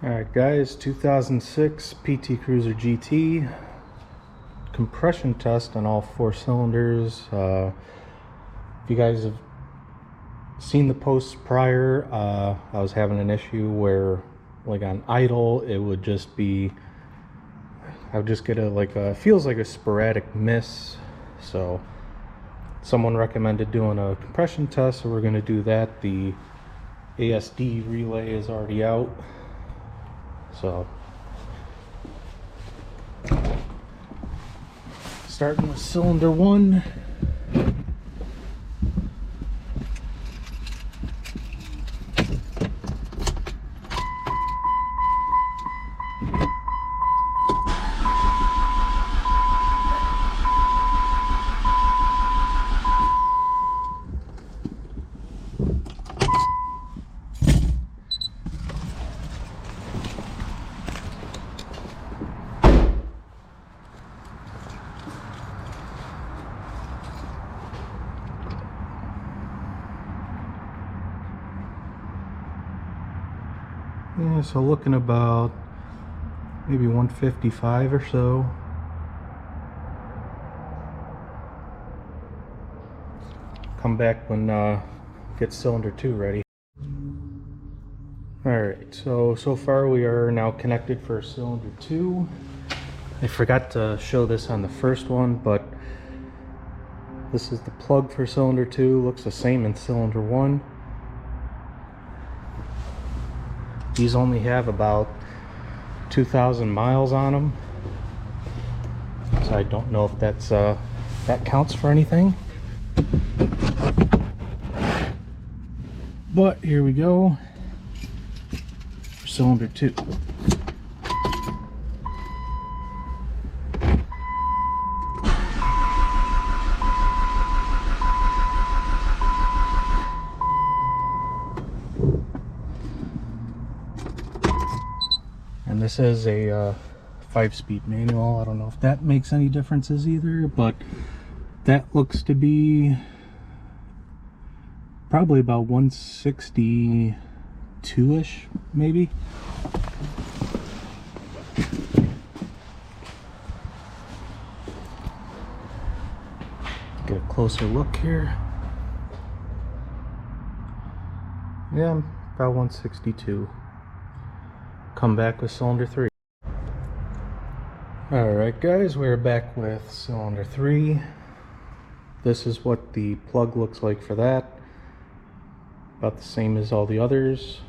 Alright guys, 2006 PT Cruiser GT compression test on all four cylinders. If you guys have seen the posts prior, I was having an issue where like on idle it would just be, I would just get a feels like a sporadic miss. So someone recommended doing a compression test, so we're going to do that. The ASD relay is already out. So, starting with cylinder 1. Yeah, so looking about maybe 155 or so. Come back when get cylinder 2 ready. Alright, so far we are now connected for cylinder 2. I forgot to show this on the first one, but this is the plug for cylinder 2. Looks the same in cylinder 1. These only have about 2,000 miles on them, so I don't know if that's that counts for anything. But here we go for cylinder 2. And this is a 5-speed manual. I don't know if that makes any differences either, but that looks to be probably about 162-ish, maybe. Get a closer look here. Yeah, about 162. Come back with cylinder 3. Alright guys, we're back with cylinder 3. This is what the plug looks like for that. About the same as all the others.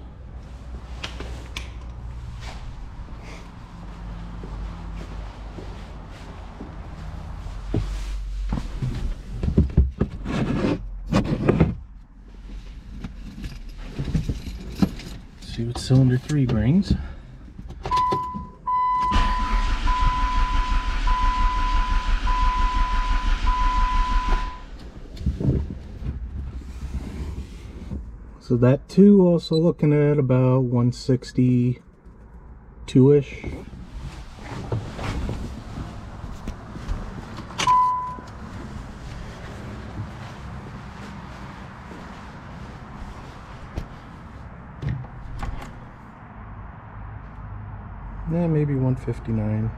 See what cylinder 3 brings. So that too, also looking at about 162-ish. Yeah, maybe 159.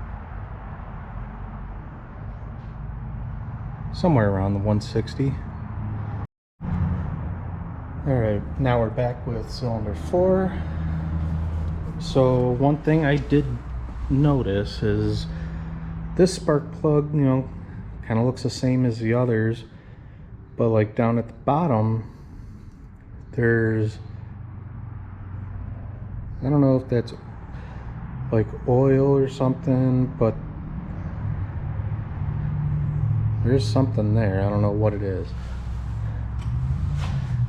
Somewhere around the 160. Alright, now we're back with cylinder 4. So one thing I did notice is this spark plug, you know, kind of looks the same as the others, but like down at the bottom, there's, I don't know if that's like oil or something, but there's something there. I don't know what it is.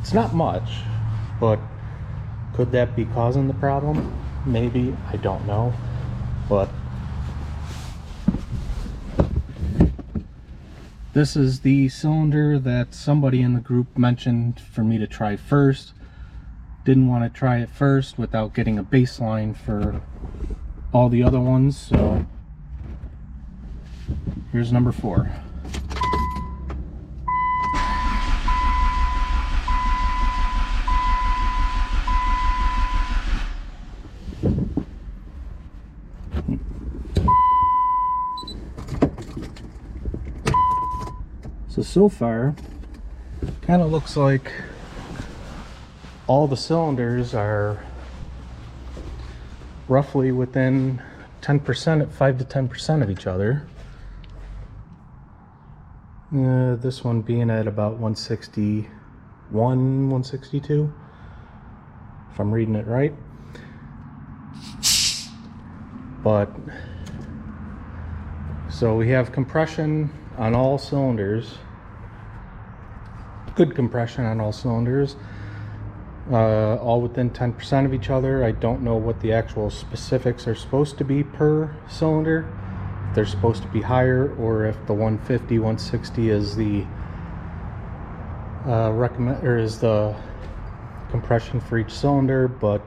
It's not much, but could that be causing the problem? Maybe, I don't know. But this is the cylinder that somebody in the group mentioned for me to try first. Didn't want to try it first without getting a baseline for all the other ones, so here's number 4. So far, kind of looks like all the cylinders are roughly within 10%, at 5 to 10% of each other. This one being at about 161, 162, if I'm reading it right. But so we have compression on all cylinders, good compression on all cylinders, all within 10% of each other. I don't know what the actual specifics are supposed to be per cylinder, if they're supposed to be higher, or if the 150, 160 is the is the compression for each cylinder. But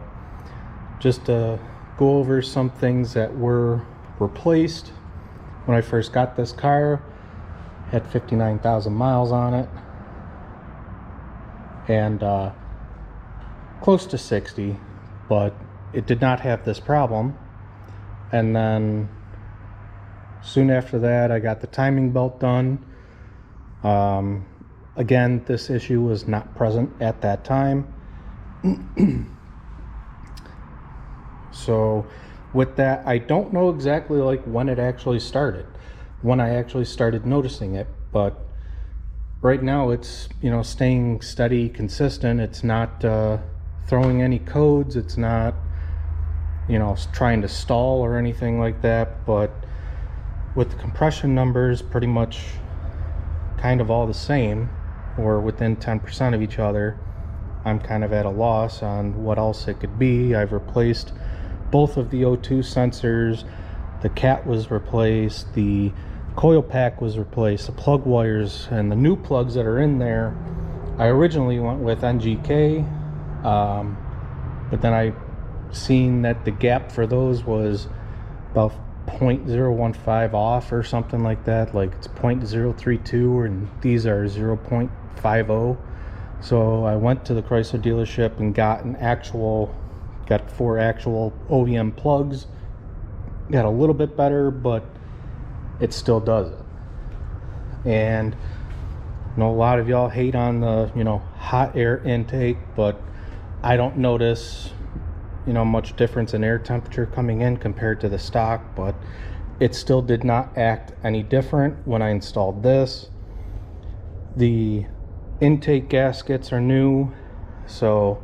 just to go over some things that were replaced. When I first got this car, had 59,000 miles on it, and close to 60, but it did not have this problem. And then soon after that, I got the timing belt done. Again, this issue was not present at that time. So with that, I don't know exactly like when it actually started, when I actually started noticing it, but right now it's, you know, staying steady, consistent. It's not throwing any codes. It's not, you know, trying to stall or anything like that. But with the compression numbers pretty much kind of all the same, or within 10% of each other, I'm kind of at a loss on what else it could be. I've replaced both of the O2 sensors, the cat was replaced, the coil pack was replaced, the plug wires, and the new plugs that are in there. I originally went with NGK, but then I seen that the gap for those was about 0.015 off or something like that, like it's 0.032 and these are 0.50. So I went to the Chrysler dealership and got got 4 actual OEM plugs. Got a little bit better, but it still does it. And I know a lot of y'all hate on the, you know, hot air intake, but I don't notice, you know, much difference in air temperature coming in compared to the stock, but it still did not act any different when I installed this. The intake gaskets are new, so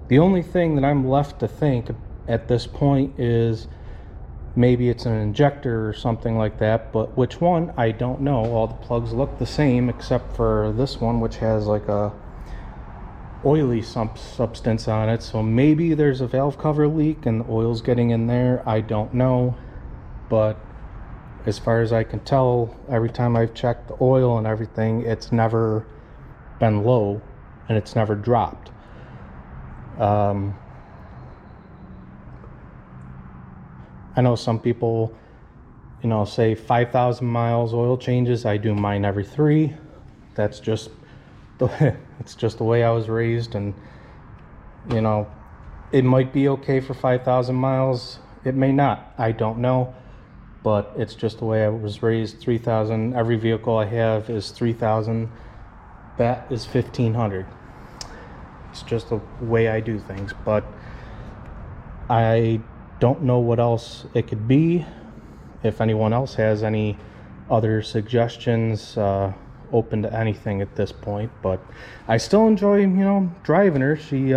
the only thing that I'm left to think at this point is maybe it's an injector or something like that, but which one, I don't know. All the plugs look the same except for this one, which has like a oily substance on it. So maybe there's a valve cover leak and the oil's getting in there. I don't know. But as far as I can tell, every time I've checked the oil and everything, it's never been low and it's never dropped. I know some people, you know, say 5,000 miles oil changes. I do mine every 3. That's just it's just the way I was raised, and you know, it might be okay for 5,000 miles. It may not. I don't know, but it's just the way I was raised. 3,000. Every vehicle I have is 3,000. That is 1,500. It's just the way I do things, but I don't know what else it could be. If anyone else has any other suggestions, open to anything at this point. But I still enjoy, you know, driving her. She